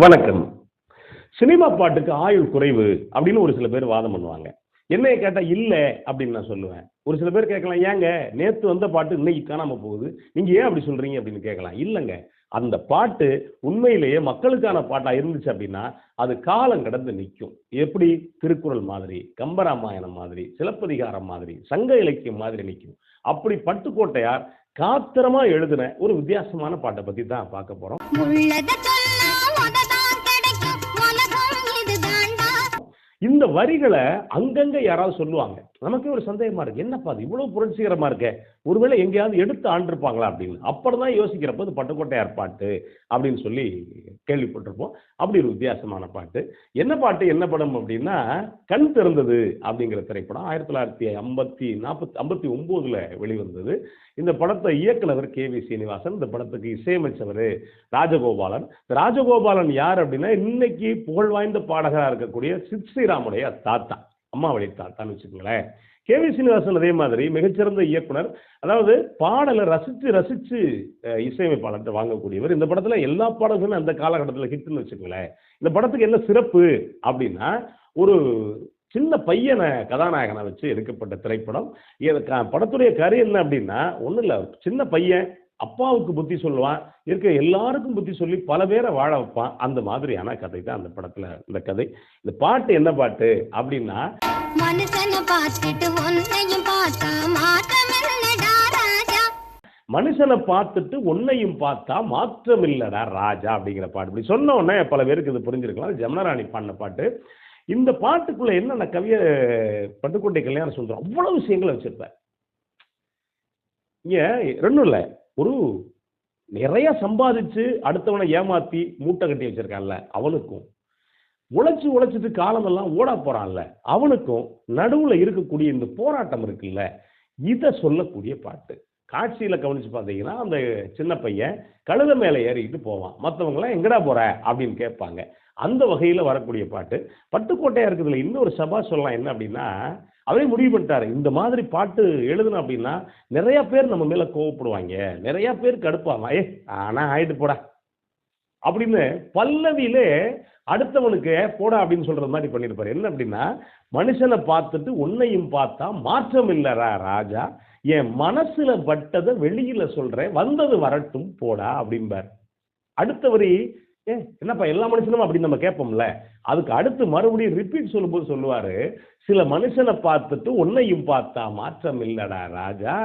வணக்கம். சினிமா பாட்டுக்கு ஆயுள் குறைவு அப்படின்னு ஒரு சில பேர் வாதம் பண்ணுவாங்க. என்னைய கேட்டா இல்ல அப்படின்னு நான் சொல்லுவேன். ஒரு சில பேர் கேட்கலாம், ஏங்க நேத்து வந்த பாட்டு இன்னைக்கு காணாம போகுது, நீங்க ஏன் அப்படி சொல்றீங்க அப்படின்னு கேட்கலாம். இல்லங்க, அந்த பாட்டு உண்மையிலேயே மக்களுக்கான பாட்டா இருந்துச்சு அப்படின்னா அது காலம் கடந்து நிற்கும். எப்படி? திருக்குறள் மாதிரி, கம்பராமாயணம் மாதிரி, சிலப்பதிகாரம் மாதிரி, சங்க இலக்கியம் மாதிரி நிற்கும். அப்படி பட்டுக்கோட்டையார் காத்திரமா எழுதின ஒரு வித்தியாசமான பாட்டை பத்தி தான் பார்க்க போறோம். இந்த வரிகளை அங்கங்க யாராவது சொல்லுவாங்க. நமக்கே ஒரு சந்தேகமா இருக்கு, என்னப்பா அது இவ்வளவு புரட்சிகரமா இருக்கே, ஒருவேளை எங்கேயாவது எடுத்து ஆண்டிருப்பாங்களா அப்படின்னு. அப்பதான் யோசிக்கிறப்ப இது பட்டுக்கோட்டையார் பாட்டு அப்படின்னு சொல்லி கேள்விப்பட்டிருப்போம். அப்படி ஒரு வித்தியாசமான பாட்டு. என்ன பாட்டு, என்ன படம் அப்படின்னா, கண் திறந்தது அப்படிங்கிற திரைப்படம் 1959 வெளிவந்தது. இந்த படத்தை இயக்குனவர் கே.வி. சீனிவாசன். இந்த படத்துக்கு இசையமைச்சவர் ராஜகோபாலன். ராஜகோபாலன் யார் அப்படின்னா, இன்னைக்கு புகழ் வாய்ந்த பாடகராக இருக்கக்கூடிய சித் ஸ்ரீராமுடைய தாத்தா, அம்மா வழி தாத்தான்னு வச்சுக்கோங்களேன். கே.வி. சீனிவாசன் அதே மாதிரி மிகச்சிறந்த இயக்குனர். அதாவது பாடலை ரசிச்சு ரசிச்சு இசையமைப்பாளர்கிட்ட வாங்கக்கூடியவர். இந்த படத்துல எல்லா பாடல்களும் அந்த காலகட்டத்தில் ஹிட்னு வச்சுக்கோங்களேன். இந்த படத்துக்கு என்ன சிறப்பு அப்படின்னா, ஒரு சின்ன பையனை கதாநாயகனை வச்சு எடுக்கப்பட்ட திரைப்படம். படத்துடைய கரு என்ன அப்படின்னா, ஒன்றும் இல்லை, சின்ன பையன் அப்பாவுக்கு புத்தி சொல்லுவான், இருக்க எல்லாருக்கும் புத்தி சொல்லி பல பேரை வாழ வைப்பான். அந்த மாதிரியான கதை தான் அந்த படத்துல இந்த கதை. இந்த பாட்டு என்ன பாட்டு அப்படின்னா, மனுஷனை பார்த்துட்டு ஒன்னையும் பார்த்தா மாற்றம் இல்லடா ராஜா அப்படிங்கிற பாட்டு. இப்படி சொன்ன உடனே பல பேருக்கு இது புரிஞ்சிருக்கலாம். ஜமுனாராணி பாடின பாட்டு. இந்த பாட்டுக்குள்ள என்னென்ன கவிய பட்டுக்கோட்டை கல்யாண சுந்தரம் அவ்வளவு விஷயங்களை வச்சிருப்பார். இங்க ரெண்டும் இல்லை, ஒரு நிறைய சம்பாதிச்சு அடுத்தவனை ஏமாத்தி மூட்டை கட்டி வச்சிருக்கான்ல அவனுக்கும், உழைச்சிட்டு காலமெல்லாம் ஓட போறான்ல அவனுக்கும் நடுவுல இருக்கக்கூடிய இந்த போராட்டம் இருக்குல்ல, இதை சொல்லக்கூடிய பாட்டு. காட்சியில கவனிச்சு பார்த்தீங்கன்னா, அந்த சின்ன பையன் கழுத மேல ஏறிக்கிட்டு போவான், மற்றவங்க எல்லாம் எங்கடா போற அப்படின்னு கேட்பாங்க. அந்த வகையில வரக்கூடிய பாட்டு. பட்டுக்கோட்டையா இருக்குதுல இன்னொரு சபா சொல்லலாம் என்ன அப்படின்னா, அவரே முடிவு பண்ணிட்டாரு, இந்த மாதிரி பாட்டு எழுதணும் அப்படின்னா நிறைய பேர் நம்ம மேல கோவப்படுவாங்க, நிறைய பேர் கடுப்பாங்க, ஆனா ஆயிட்டு போடா அப்படின்னு பல்லவியிலே அடுத்தவனுக்கு போடா அப்படின்னு சொல்றது மாதிரி பண்ணிருப்பாரு. என்ன அப்படின்னா, மனுஷனை பார்த்துட்டு உன்னையும் பார்த்தா மாற்றம் இல்லரா ராஜா, என் மனசுல பட்டதை வெளியில சொல்றேன், வந்தது வரட்டும் போடா அப்படின்பார். அடுத்த வரி, என்னப்பா எல்லா மனுஷனும் அப்படின்னு நம்ம கேட்போம்ல, அதுக்கு அடுத்து மறுபடியும் ரிப்பீட் சொல்லும்போது சொல்லுவாரு, சில மனுஷனை பார்த்துட்டு உன்னையும் பார்த்தா மாற்றம் இல்லடா ராஜா,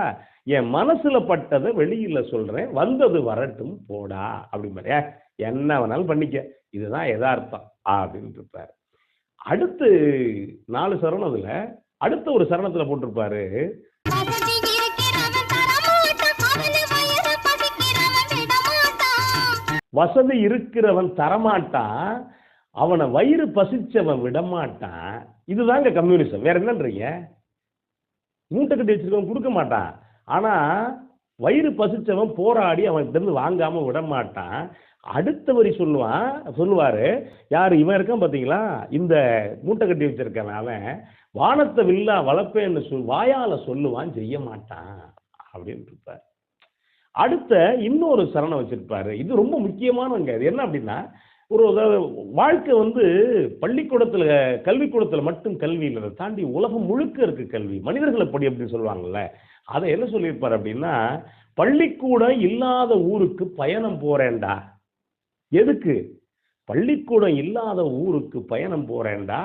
என் மனசுல பட்டதை வெளியில சொல்றேன், வந்தது வரட்டும் போடா அப்படின்பாரு. என்ன வேணாலும் பண்ணிக்க, இதுதான் யதார்த்தம் அப்படின்னு இருப்பாரு. அடுத்து 4 சரணம் அதுல அடுத்த ஒரு சரணத்துல போட்டிருப்பாரு, வசதி இருக்கிறவன் தரமாட்டான், அவனை வயிறு பசிச்சவன் விடமாட்டான். இதுதாங்க கம்யூனிசம். வேற என்னன்றீங்க? மூட்டை கட்டி வச்சிருக்கவன் கொடுக்க மாட்டான், ஆனா வயிறு பசிச்சவன் போராடி அவன் இருந்து வாங்காம விட மாட்டான். அடுத்த வரி சொல்லுவாரு, யாரு இவன் இருக்கான் பாத்தீங்களா, இந்த மூட்டை கட்டி வச்சிருக்கவன், அவன் வானத்தை வில்லா வளர்ப்பேன்னு வாயால சொல்லுவான், செய்ய மாட்டான் அப்படின்னு இருப்பார். அடுத்த இன்னொரு சரணம் வச்சிருப்பாரு, இது ரொம்ப முக்கியமானவங்க. அது என்ன அப்படின்னா, ஒரு வாழ்க்கை பள்ளிக்கூடத்துல கல்விக்கூடத்துல மட்டும் கல்வி இல்லை, தாண்டி உலகம் முழுக்க இருக்கு கல்வி, மனிதர்களை படி அப்படின்னு சொல்லுவாங்கல்ல. அதை என்ன சொல்லியிருப்பாரு அப்படின்னா, பள்ளிக்கூடம் இல்லாத ஊருக்கு பயணம் போறேன்டா. எதுக்கு? பள்ளிக்கூடம் இல்லாத ஊருக்கு பயணம் போறேன்டா,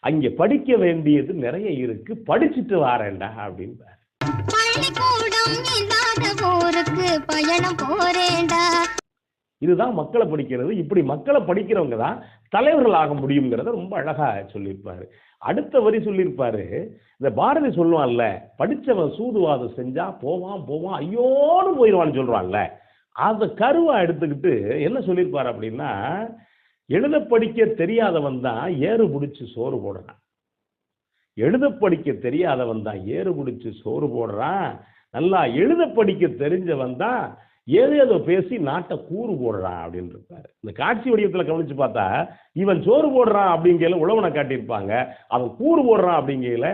அங்கே படிக்க வேண்டியது நிறைய இருக்கு, படிச்சுட்டு வாரேன்டா அப்படின்பாரு. இதுதான் மக்களை படிக்கிறது. இப்படி மக்களை படிக்கிறவங்க தான் தலைவர்கள் ஆக முடியுங்கிறத ரொம்ப அழகா சொல்லியிருப்பாரு. அடுத்த வரி சொல்லியிருப்பாரு, இந்த பாரதி சொல்லுவான்ல, படிச்சவன் சூதுவாதம் செஞ்சா போவான் ஐயோன்னு போயிடுவான்னு சொல்றான்ல, அதை கருவா எடுத்துக்கிட்டு என்ன சொல்லியிருப்பாரு அப்படின்னா, எழுத படிக்க தெரியாதவன் தான் ஏறு பிடிச்சு சோறு போடுறான், எழுத படிக்க தெரியாதவன் தான் ஏறு பிடிச்சு சோறு போடுறான், நல்லா எழுத படிக்க தெரிஞ்சவன் தான் ஏதேதோ பேசி நாட்டை கூறு போடுறான் அப்படின்னு இருப்பாரு. இந்த காட்சி வடிவத்தில் கவனிச்சு பார்த்தா, இவன் சோறு போடுறான் அப்படிங்கையில உழவனை காட்டியிருப்பாங்க, அவன் கூறு போடுறான் அப்படிங்கையில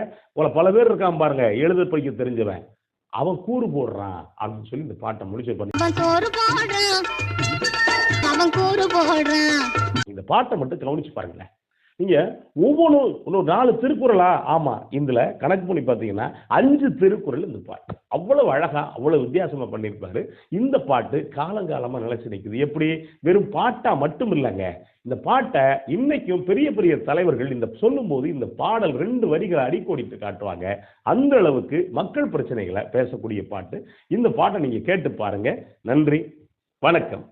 பல பேர் இருக்கான் பாருங்க, எழுத படிக்க தெரிஞ்சவன், அவன் கூறு போடுறான் அப்படின்னு சொல்லி இந்த பாட்டை முடிச்சிருப்பாரு. இந்த பாட்டை மட்டும் கவனிச்சு பாருங்களேன். நீங்க ஒவ்வொன்றும் ஒரு 4 திருக்குறளா? ஆமா, இதுல கணக்கு பண்ணி பார்த்தீங்கன்னா 5 திருக்குறள் இந்த பாட்டு. அவ்வளவு அழகா, அவ்வளவு வித்தியாசமா பண்ணியிருப்பாரு. இந்த பாட்டு காலங்காலமா நிலைச்சு நிற்குது. எப்படி? வெறும் பாட்டா மட்டும் இல்லைங்க. இந்த பாட்டை இன்னைக்கும் பெரிய பெரிய தலைவர்கள் இந்த சொல்லும்போது இந்த பாடல் 2 வரிகளை அடிக்கோடிட்டு காட்டுவாங்க. அந்த அளவுக்கு மக்கள் பிரச்சனைகளை பேசக்கூடிய பாட்டு. இந்த பாட்டை நீங்க கேட்டு பாருங்க. நன்றி, வணக்கம்.